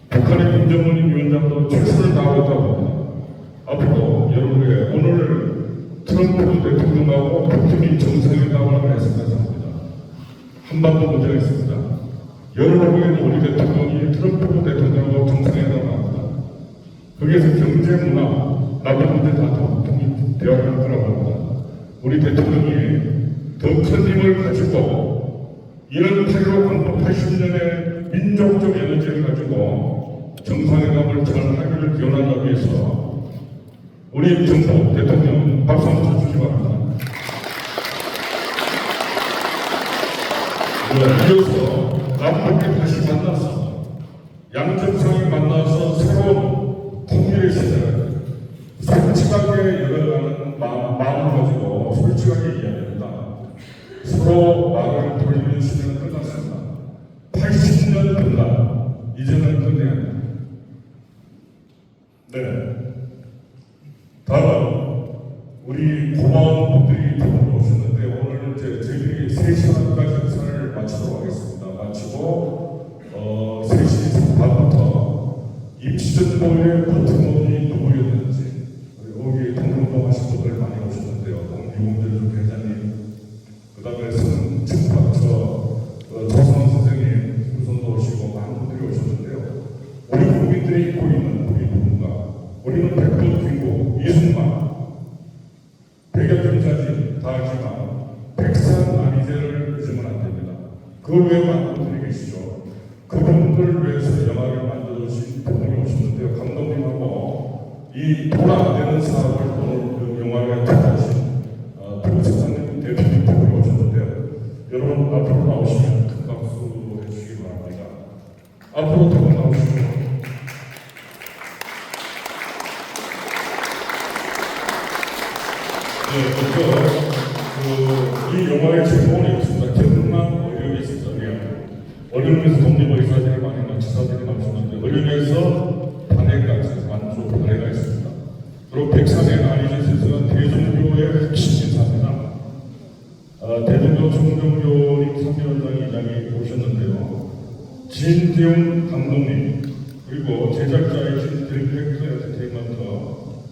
북한의 김정은 위원장도 최선을 다하겠다고 합니다. 앞으로 여러분에게 오늘 트럼프 대통령하고 푸틴이 정상회담을 했습니다. 한반도 문제가 있습니다. 여러분에게는 우리 대통령이 트럼프 대통령하고 정상회담을 합니다. 거기에서 경제, 문화, 남북 문제 다 통일되어 갈 거라고 합니다. 우리 대통령이 더 큰 힘을 가지고 이런 8.15 광복 80년의 민족적 에너지를 가지고 정상회담을 잘 하기를 기원하기 위해서 우리 정부 대통령 박수 한번 쳐주시기 바랍니다. 이어서 남북이 다시 만나서 양정상이 만나서 새로운 통일의 시대를 솔직하게 열어가는 마음을 가지고 솔직하게 이야기합니다. 서로 말을 돌리는 시대는 끝났습니다. 80년 끝나 이제는 끝내야 합니다. 네. 다음 우리 고마운 분들이 두 분 오셨는데 오늘 저희들이 3시간까지 행사를 마치도록 하겠습니다. 마치고 3시 반부터 임시정부의 버팀목이 누구였는지 여기 동문동 하신 분들 많이 오셨는데요. 이공재주 회장님, 그 다음에 조성원 선생님, 우선도 오시고 많은 분들이 오셨는데요. 우리 국민들이 입고 있는 우리 누군가, 우리는 백분 김구, 이승만, 백약경자지 다 하지만 백산 안희재를 잊으면 안 됩니다. 그 외에 많은 분들이 계시죠. 그분들을 위해서 영화를 만들어주신 분들이 오셨는데요. 감독님하고 이 돈 안 되는 사업을 오늘 그 영화에 투자하신 부사장님, 대표님 분들이 오셨는데요. 여러분 앞으로 나오시면 큰 박수 해주시기 바랍니다. 앞으로 두 분 나오시고. 이 영화의 제목은 있습니다. 경남 어려에서 어려에서 독립의사들이 많이 나치사들이 나오셨는데 어려에서 반해까지 만주 반해가 있습니다. 그리고 백산의 안희재 선수가 대종교의 핵심 인사입니다. 대종교 총정교님 3위원장 이장이 오셨는데요. 진대웅 감독님 그리고 제작자이신 델렉터 엔터테인먼트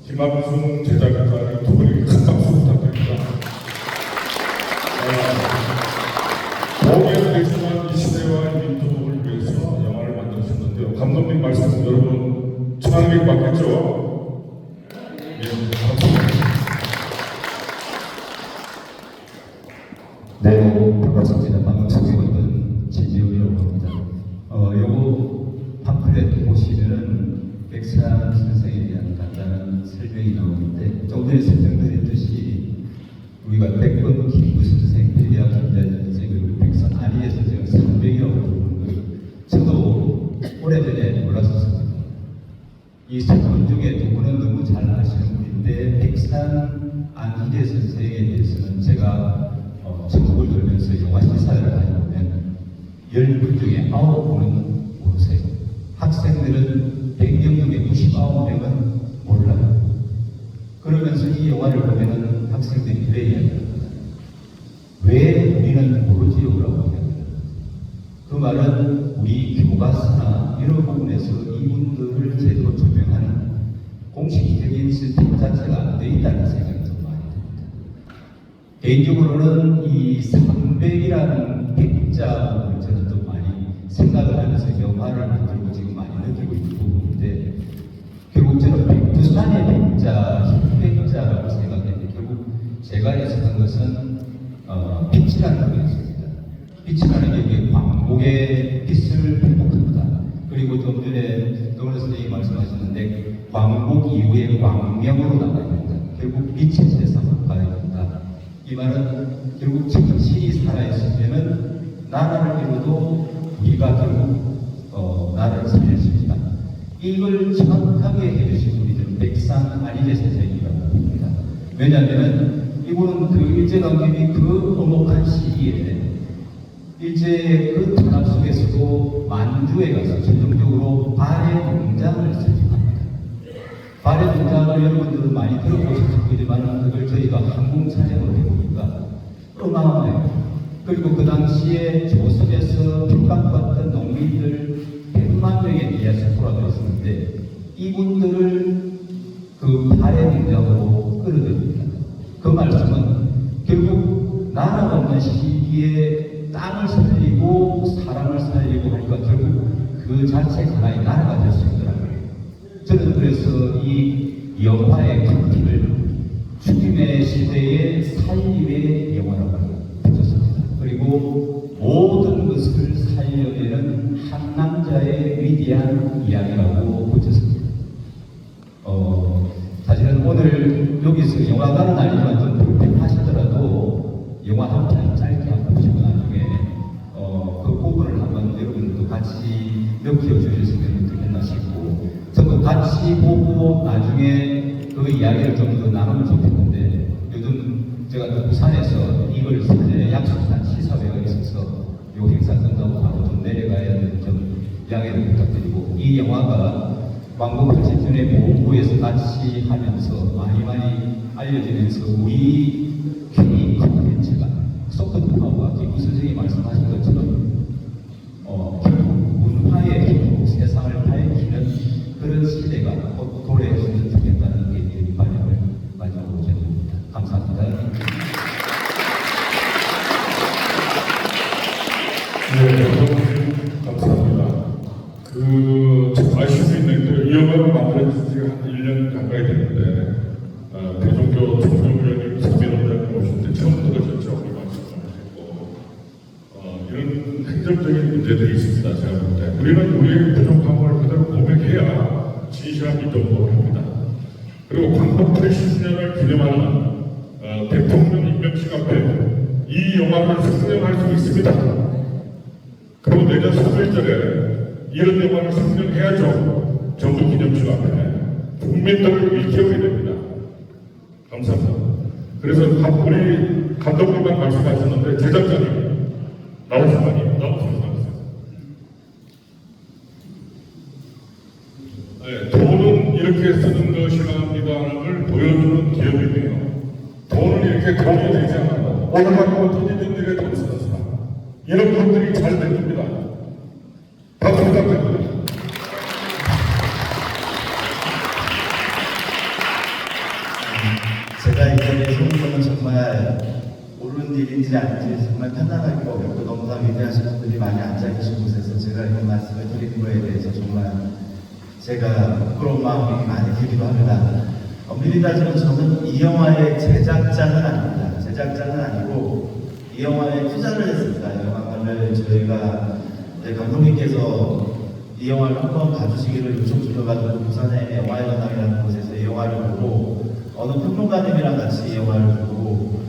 김학중 제작자의 두 분에게 큰 박수 부탁드립니다. 보기에는 되지만 이 시대와 민족을 위해서 영화를 만드셨는데요. 감독님 말씀 여러분 청하는 맞겠죠? 네, 감사합니다. 네, 반갑습니다. 방금 소개받은 진지훈이라고 합니다. 요거 팜플렛 보시면은 백산 선생에 대한 간단한 설명이 나오는데 조금 전에 설명드렸듯이 우리가 백번 김구 선생, 백야 김자 선생, 그리고 백산 안희재 선생을 300이라고 부르는 걸 저도 오래전에 몰랐었습니다. 이 세 분 중에 두 분은 너무 잘 아시는 분인데 백산 안희재 선생에 대해서는 제가 전국을 돌면서 영화 시사를 다녀보면 10분 중에 9분은 모르세요. 학생들은 100명 중에 99명은 몰라요. 그러면서 이 영화를 보면은 학생들이 이래 이야기합니다. 왜 우리는 모르지요? 라고 이야기합니다. 그 말은 우리 교과서나 이런 부분에서 이분들을 제대로 조명하는 공식적인 시스템 자체가 안 돼 있다는 생각이 좀 많이 듭니다. 개인적으로는 이 300이라는 백자를 저는 좀 많이 생각을 하면서 영화를 만들고 지금 많이 느끼고 있는 부분인데 결국 저는 부산의 백자, 흰백자라고 생각했는데 결국 제가 해석한 것은 빛이라는 거였습니다. 빛이라는 게 여기 광복의 빛을 회복합니다. 그리고 좀 전에 동원 선생님이 말씀하셨는데 광복 이후에 광명으로 나가야 된다. 결국 빛의 세상으로 가야 된다. 이 말은 결국 정신이 살아있으면은 나라를 이루어도 우리가 결국 나라를 살릴 수 있다. 이걸 정확하게 해주신 분이 백산 안희재 선생님이라고 봅니다. 왜냐하면 이분은 그 일제강점기 그 엄혹한 시기에 일제 그 탄압 속에서도 만주에 가서 전통적으로 발해 농장을 설립합니다. 발해 농장을 여러분들은 많이 들어보셨을 거지만 그걸 저희가 항공 촬영을 해보니까 어마어마해요. 그리고 그 당시에 조선에서 평강받던 농민들 100만 명에 대해서 돌아다녔었는데 이분들을 그 발해 농장으로 끌어들입니다. 그 말씀은 결국 나라 없는 시기에 땅을 살리고 사람을 살리고 하니까 결국 그 자체가 하나의 나라가 될 수 있더라고요. 저는 그래서 이 영화의 특징을 죽임의 시대의 살림의 영화라고 붙였습니다. 그리고 모든 것을 살려내는 한 남자의 위대한 이야기라고 붙였습니다. 사실은 오늘 여기서 영화관은 아니지만 좀 불편하시더라도 영화 한 편 짧게 한번 보시고 나중에 그 부분을 한번 여러분들도 같이 느껴주셨으면 좋겠나 싶고 저도 같이 보고 나중에 그 이야기를 좀 더 나누면 좋겠는데 요즘 제가 또 부산에서 이걸 사전에 약속 오셔서 이 행사 끝나고 바로 좀 내려가야 하는 점 양해를 부탁드리고, 이 영화가 광고 80편의 보험부에서 같이 하면서 많이 알려지면서 우리 K 콘텐츠가 소프트파워와 김구 선생님이 말씀하신 것처럼 결국 문화의 세상을 밝히는 그런 시대가 곧 도래했으면 좋겠다는 게 이 바람을 마지막으로 전합니다. 감사합니다. 네, 감사합니다. 참 아쉬울 수 있는데 이 영화를 만들어진 지가 한 1년 가까이 됐는데 대종교 총정위원님, 서비원장님 오실 때 처음 들으셨죠? 우리 말씀을 하셨고 이런 행정적인 문제들이 있습니다. 제가 볼 때 우리는 우리의 부족함을 그대로 고백해야 진실한 믿음으로 합니다. 그리고 광복 80년을 기념하는 대통령 임명식 앞에 이 영화를 상영할 수 있습니다. 그리고 내년 3일절에 이런 영화를 상영해야죠. 정부 기념식 앞에 국민들을 일깨우게 됩니다. 감사합니다. 그래서 우리 감독님만 말씀하셨는데 제작자님 나오시면 나오세요. 네, 돈은 이렇게 쓰는 것이랍니다를 보여주는 기업이네요. 돈은 이렇게 돈이 되지 않아요. 오늘 갖고 돈이 된 일에 돈 쓰는 사람. 이런 분들이 잘 됩니다. 박수 부탁드립니다. 제가 이전에 소문은 정말 옳은 일인지 아닌지 정말 판단하기가 어렵고 너무나 위대하신 분들이 많이 앉아 계신 곳에서 제가 이런 말씀을 드리는 거에 대해서 정말 제가 부끄러운 마음이 많이 들기도 합니다. 엄밀히 따지면 저는 이 영화의 제작자는 아닙니다. 제작자는 아니고 이 영화에 투자를 했습니다. 이 영화를 저희가 감독님께서 이 영화를 한번 봐주시기를 요청 주셔가지고 부산의 영화의전당이라는 곳에서 이 영화를 보고 어느 평론가님이랑 같이 이 영화를 보고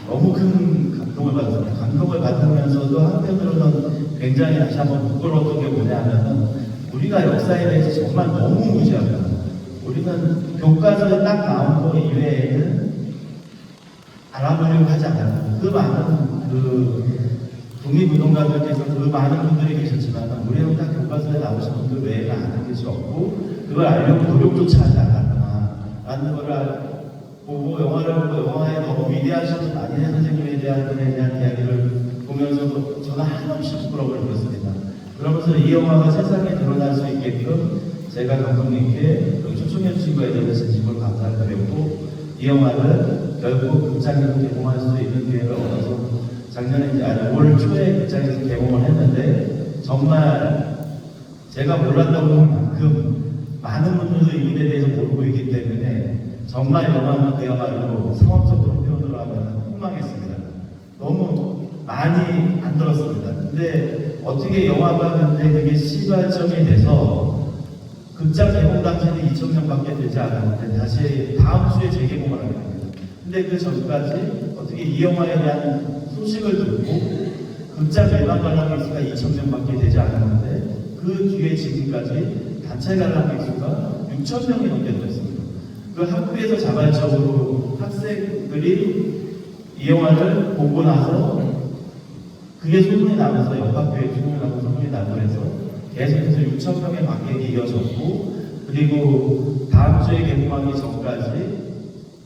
너무 큰 감동을 받았습니다. 감동을 받으면서도 한편으로는 굉장히 다시 한번 부끄러웠던 게 뭐냐 하면은 우리가 역사에 대해서 정말 너무 무지합니다. 우리는 교과서에 딱 나온 거 이외에는 알아보려고 하지 않아요. 그 많은 독립운동가들께서 그 많은 분들이 계셨지만 우리는 딱 교과서에 나오신 분들 외에는 아는 것이 없고 그걸 알려고 노력조차 하지 않았구나라는 걸 보고 영화를 보고 영화에 너무 위대하신 안인혜 선생님에 대한 분에 대한 이야기를 보면서도 저는 한없이 부끄러움을 느꼈습니다. 그러면서 이 영화가 세상에 드러날 수 있게끔 제가 감독님께 초청해 주신 거에 대해서 진심으로 감사를 드렸고 이 영화를 결국 극장에서 개봉할 수 있는 기회를 얻어서 작년에 올 초에 극장에서 개봉을 했는데 정말 제가 몰랐다고 할 만큼 많은 분들도 이 일에 대해서 모르고 있기 때문에 정말 영화는 그야말로 상업적으로 표현을 하면 폭망했습니다. 너무 많이 안 들었습니다. 근데 어떻게 영화가 근데 그게 시발점이 돼서 극장 개봉 당시에는 2,000명밖에 되지 않았는데 다시 다음 주에 재개봉을 하게 됩니다. 근데 그 전까지 어떻게 이 영화에 대한 소식을 듣고 극장 예방 관람객 수가 2,000명밖에 되지 않았는데 그 뒤에 지금까지 단체 관람객 수가 6,000명이 넘게 됐습니다. 그 학교에서 자발적으로 학생들이 이 영화를 보고 나서 그게 소문이 나면서 옆학교에 소문이 나고 소문이 나고 해서 계속해서 6,000명의 관객이 이어졌고 그리고 다음 주에 개봉하기 전까지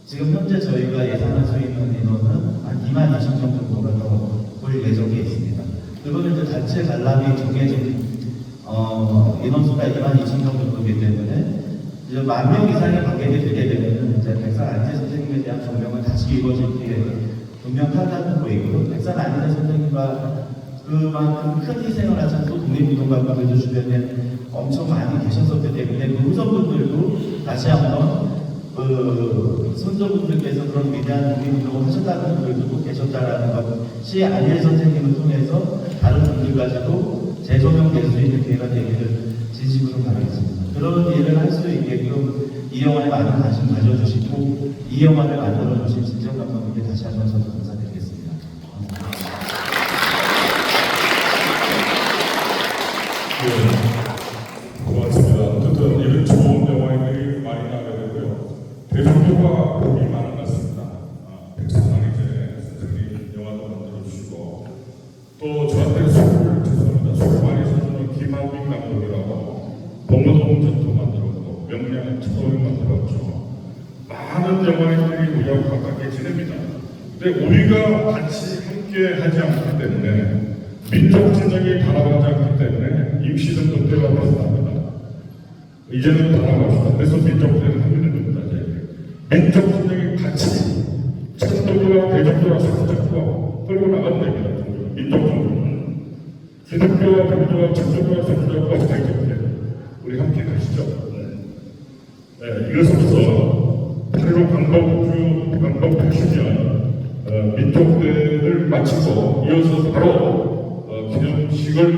지금 현재 저희가 예상할 수 있는 인원은 한 22,000명 정도가 더 볼 예정에 있습니다. 그거는 이제 단체 관람이 정해진 인원수가 22,000명 정도이기 때문에 이제 10,000명 이상의 관객이 되게 되면 이제 백산 안인혜 선생님에 대한 조명은 다시 이루어질 기회 분명하다는 보이고요. 백산 안인혜 선생님과 그만큼 큰 희생을 하신 또 독립운동가분들도 주변에 엄청 많이 계셨었기 때문에 그 후손분들도 다시 한번 선조분들께서 그런 위대한 독립운동을 하셨다는 분들도 또 계셨다라는 것이 안인혜 선생님을 통해서 다른 분들까지도 재조명될 수 있는 기회가 되기를 진심으로 바라겠습니다. 그런 일을 할 수 있게끔 이 영화에 많은 관심 가져주시고 이 영화를 만들어주신 진정 감독님께 다시 한번 저도 감사드리겠습니다. 네, 고맙습니다. 어쨌든 이런 좋은 영화들이 많이 나게 되고요. 대중교가 복이 많은 것 같습니다. 백선환 이제 선생님 영화도 만들어주시고 또 저한테 죄송합니다. 술 많이 사주는 김한빈 감독이라고 봉오동 전투 만들었고 명량 처음 만들었죠. 많은 영화인들이 우리하고 가깝게 지냅니다. 근데 우리가 같이 함께 하지 않기 때문에 민족 진영이 단합하지 않기 때문에 임시는 그때가 벗어납니다. 이제는 단합합시다. 그래서 민족대는 하면 됩니다. 민족 진영이 같이 천도교와 대종교와 사상자교와 끌고 나가면 됩니다. 민족 정부는 기독교와 불교와 천도교와 사상자교와 사상자교와 우리 함께 가시죠. 네, 이것으로서 8.15 광복 80주년 민족대를 마치고 이어서 바로